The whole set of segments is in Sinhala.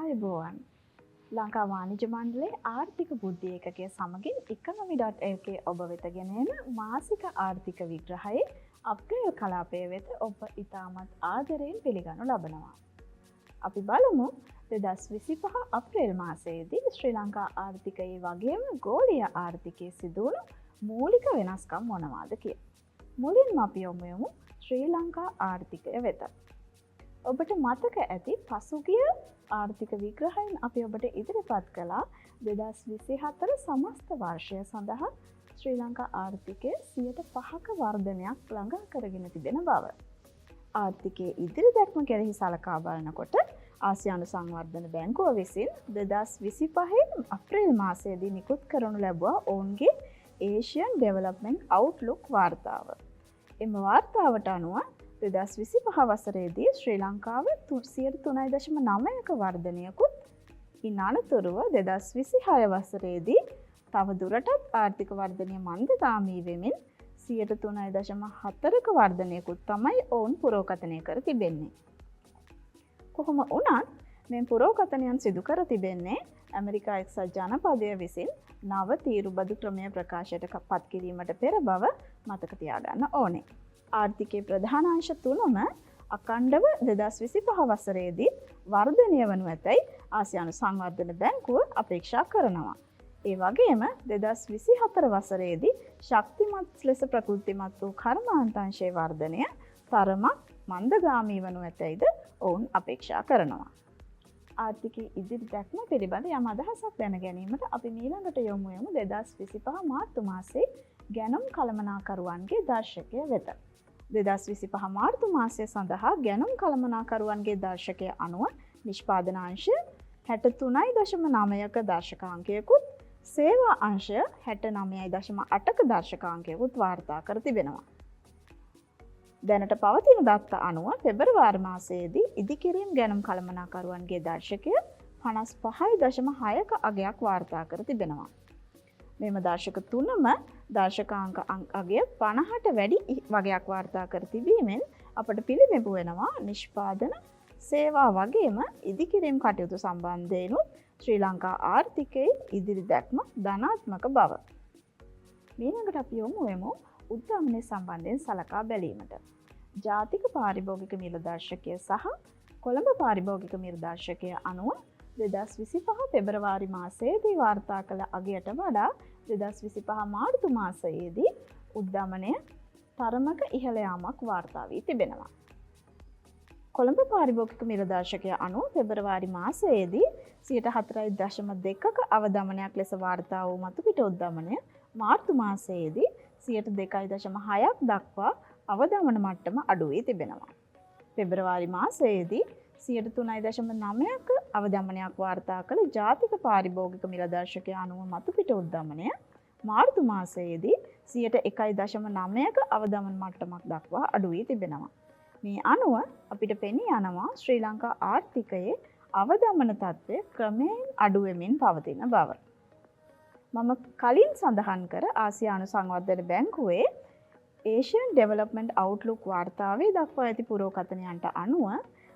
ආයුබෝවන් ලංකා වාණිජ්‍ය මණ්ඩලයේ ආර්ථික බුද්ධි ඒකකයේ සමගින් economy.lk ඔබ වෙත ගෙන එන මාසික ආර්ථික විග්‍රහයේ අප්‍රේල් කලාපය වෙත ඔබ ඉතාමත් ආදරයෙන් පිළිගනු ලබනවා. අපි බලමු 2025 අප්‍රේල් මාසයේදී ශ්‍රී ලංකා ආර්ථිකයේ වගේම ගෝලීය ආර්ථිකයේ සිදුවුණු මූලික වෙනස්කම් මොනවාද කියලා. මුලින්ම අපි යමු ශ්‍රී ලංකා ආර්ථිකය වෙත. ඔබට මතක ඇති පසුගිය ආර්ථික විග්‍රහයෙන් අපි ඔබට ඉදිරිපත් කළා 2024 සමස්ත වර්ෂය සඳහා ශ්‍රී ලංකා ආර්ථිකය 5% වර්ධනයක් ළඟා කරගෙන තිබෙන බව. ආර්ථිකයේ ඉදිරි දැක්ම කෙරෙහි සලකා බලනකොට ආසියානු සංවර්ධන බැංකුව විසින් 2025 අප්‍රේල් මාසයේදී නිකුත් කරනු ලැබුවා ඔවුන්ගේ Asian Development Outlook වාර්තාව. එම වාර්තාවට අනුව 2025 වසරේදී ශ්‍රී ලංකාව 3.9ක වර්ධනයකුත් ඉන් අනතුරුව 2026 වසරේදී තව දුරටත් ආර්ථික වර්ධනය මන්දගාමී වෙමින් 3.4ක වර්ධනයකුත් තමයි ඔවුන් පුරෝකථනය කර තිබෙන්නේ. කොහොම වුණත් මේ පුරෝකථනයන් සිදු කර තිබෙන්නේ ඇමරිකා එක්සත් ජනපදය විසින් නව තීරුබදු ක්‍රමය ප්‍රකාශයට පත් කිරීමට පෙර බව මතක තියාගන්න ඕනේ. ආර්ථිකයේ ප්‍රධාන අංශ තුනම අඛණ්ඩව 2025 වසරේදී වර්ධනය වනු ඇතැයි ආසියානු සංවර්ධන බැංකුව අපේක්ෂා කරනවා. ඒ වගේම 2024 වසරේදී ශක්තිමත් ලෙස ප්‍රකෘතිමත් වූ කර්මාන්තාංශයේ වර්ධනය තරමක් මන්දගාමී වනු ඇතැයිද ඔවුන් අපේක්ෂා කරනවා. ආර්ථිකයේ ඉදිරි දැක්ම පිළිබඳ යම් අදහසක් දැන ගැනීමට අපි ඊළඟට යමු 2025 මාර්තු මාසයේ ගැනුම් කළමනාකරුවන්ගේ දර්ශකය වෙත. 2025 මාර්තු මාසය සඳහා ගැනුම් කළමනාකරුවන්ගේ දර්ශකය අනුව නිෂ්පාදනාංශය 63.9ක දර්ශකාංකයකුත් සේවා අංශය 69.8ක දර්ශකාංකයකුත් වාර්තා කර තිබෙනවා. දැනට පවතින දත්ත අනුව පෙබරවාරි මාසයේදී ඉදිකිරීම් ගැනුම් කළමනාකරුවන්ගේ දර්ශකය 55.6ක අගයක් වාර්තා කර තිබෙනවා. මෙම දර්ශක තුනම දර්ශකාංක අගය 50ට වැඩි වගයක් වාර්තා කර තිබීමෙන් අපට පිළිබිඹු වෙනවා නිෂ්පාදන සේවා වගේම ඉදිකිරීම් කටයුතු සම්බන්ධයෙන්ුත් ශ්‍රී ලංකා ආර්ථිකයේ ඉදිරි දැක්ම ධනාත්මක බව. ඊළඟට අපි යමු උද්දමනය සම්බන්ධයෙන් සලකා බැලීමට. ජාතික පාරිභෝගික මිල දර්ශකය සහ කොළඹ පාරිභෝගික මිල දර්ශකය අනුව 2025 පෙබරවාරි මාසයේදී වාර්තා කළ අගයට වඩා 2025 මාර්තු මාසයේදී උද්දමනය තරමක ඉහළ යාමක් වාර්තා වී තිබෙනවා. කොළඹ පාරිභෝගික මිල දර්ශකය අනුව පෙබරවාරි මාසයේදී 4.2ක අවදමනයක් ලෙස වාර්තා වූ මතුපිට උද්දමනය මාර්තු මාසයේදී 2.6ක් දක්වා අවදමන මට්ටම අඩු වී තිබෙනවා. පෙබරවාරි මාසයේදී 3.9ක අවදමනයක් වාර්තා කළ ජාතික පාරිභෝගික මිල දර්ශකය අනුව මතුපිට උද්දමනය මාර්තු මාසයේදී 1.9ක අවදමන මට්ටමක් දක්වා අඩු වී තිබෙනවා. මේ අනුව අපිට පෙනී යනවා ශ්‍රී ලංකා ආර්ථිකයේ අවදමන තත්ත්වය ක්‍රමයෙන් අඩු වෙමින් පවතින බව. මම කලින් සඳහන් කර ආසියානු සංවර්ධන බැංකුවේ Asian Development Outlook වාර්තාවේ දක්වා ඇති පුරෝකථනයන්ට අනුව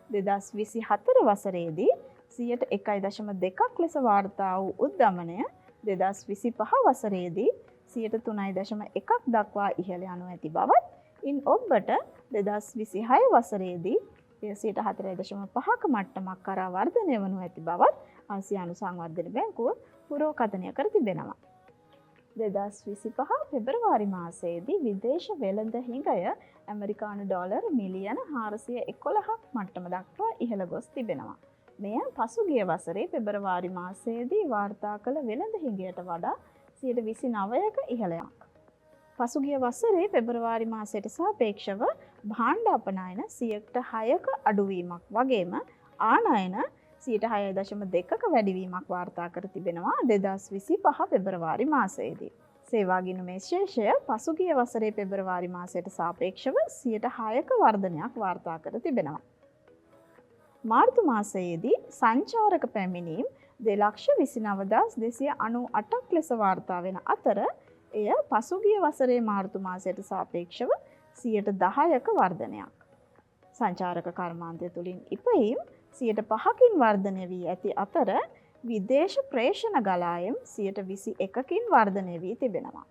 2024 වසරේදී 101.2ක් ලෙස වාර්තා වූ උද්දමනය 2025 වසරේදී 3.1ක් දක්වා ඉහළ යනු ඇති බවත් ඉන් ඔබට 2026 වසරේදී 4.5ක මට්ටමක් කරා වර්ධනය වනු ඇති බවත් ආසියානු සංවර්ධන බැංකුව පුරෝකථනය කර තිබෙනවා. 2025 පෙබරවාරි මාසයේදී විදේශ වෙළඳ හිඟය ඇමරිකානු ඩොලර් මිලියන 411ක් මට්ටම දක්වා ඉහළ ගොස් තිබෙනවා. මෙය පසුගිය වසරේ පෙබරවාරි මාසයේදී වාර්තා කළ වෙළඳ හිඟයට වඩා 29ක ඉහළයක්. පසුගිය වසරේ පෙබරවාරි මාසයට සාපේක්ෂව භාණ්ඩ අපනයන 6%ක අඩුවීමක් වගේම ආනයන 6.2ක වැඩිවීමක් වාර්තා කර තිබෙනවා 2025 පෙබරවාරි මාසයේදී. සේවා ගිණුමේ ශේෂය පසුගිය වසරේ පෙබරවාරි මාසයට සාපේක්ෂව 6%ක වර්ධනයක් වාර්තා කර තිබෙනවා. මාර්තු මාසයේදී සංචාරක පැමිණීම් 2,29,298ක් ලෙස වාර්තා වෙන අතර එය පසුගිය වසරේ මාර්තු මාසයට සාපේක්ෂව 10%ක වර්ධනයක්. සංචාරක කර්මාන්තය තුළින් ඉපයීම් 5%කින් වර්ධනය වී ඇති අතර විදේශ ප්‍රේෂණ ගලායම් 21%කින් වර්ධනය වී තිබෙනවා.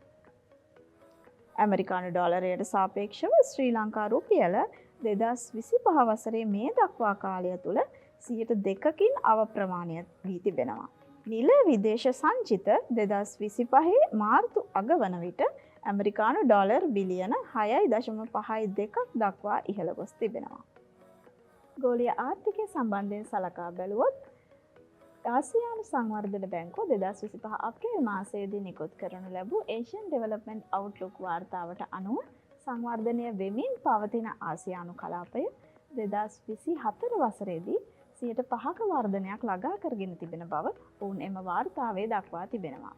ඇමරිකානු ඩොලරයට සාපේක්ෂව ශ්‍රී ලංකා රුපියල 2025 වසරේ මේ දක්වා කාලය තුළ 2%කින් අවප්‍රමාණය වී තිබෙනවා. නිල විදේශ සංචිත 2025 මාර්තු අග වන විට ඇමරිකානු ඩොලර් බිලියන 6.52ක් දක්වා ඉහළ ගොස් තිබෙනවා. ගෝලීය ආර්ථිකය සම්බන්ධයෙන් සලකා බැලුවොත් ආසියානු සංවර්ධන බැංකුව 2025 අප්‍රේල් මාසයේදී නිකුත් කරනු ලැබූ Asian Development Outlook වාර්තාවට අනුව සංවර්ධනය වෙමින් පවතින ආසියානු කලාපය 2024 වසරේදී 5%ක වර්ධනයක් ළඟා කරගෙන තිබෙන බව ඔවුන් එම වාර්තාවේ දක්වා තිබෙනවා.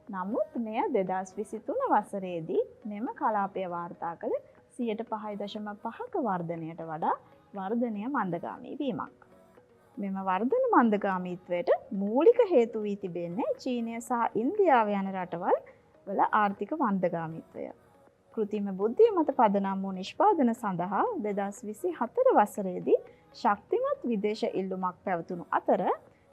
නමුත් මෙය 2023 වසරේදී මෙම කලාපය වාර්තා කළ 5.5%ක වර්ධනයට වඩා වර්ධනය මන්දගාමී වීමක්. මෙම වර්ධන මන්දගාමීත්වයට මූලික හේතු වී තිබෙන්නේ චීනය සහ ඉන්දියාව යන රටවල් වල ආර්ථික මන්දගාමීත්වය. කෘතිම බුද්ධිය මත පදනම් වූ නිෂ්පාදන සඳහා 2024 වසරේදී ශක්තිමත් විදේශ ඉල්ලුමක් පැවතුණු අතර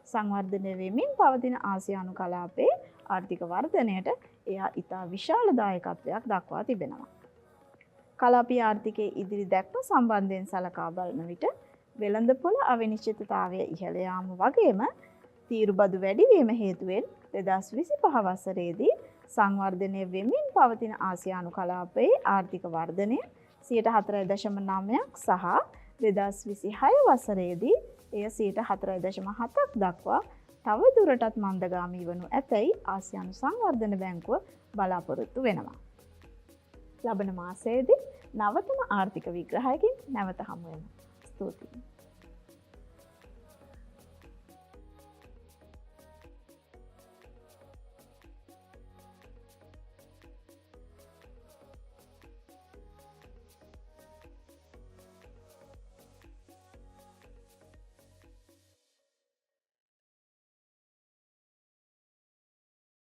සංවර්ධනය වෙමින් පවතින ආසියානු කලාපයේ ආර්ථික වර්ධනයට එය ඉතා විශාල දායකත්වයක් දක්වා තිබෙනවා. කලාපීය ආර්ථිකයේ ඉදිරි දැක්ම සම්බන්ධයෙන් සලකා බලන විට වෙළඳපොළ අවිනිශ්චිතතාවය ඉහළ යාම වගේම තීරුබදු වැඩිවීම හේතුවෙන් 2025 වසරේදී සංවර්ධනය වෙමින් පවතින ආසියානු කලාපයේ ආර්ථික වර්ධනය 4.9ක් සහ 2026 වසරේදී එය 4.7ක් දක්වා තව දුරටත් මන්දගාමී වනු ඇතැයි ආසියානු සංවර්ධන බැංකුව බලාපොරොත්තු වෙනවා. ලබන මාසයේදී නවතම ආර්ථික විග්‍රහයකින් නැවත හමු වෙමු. ස්තුතියි.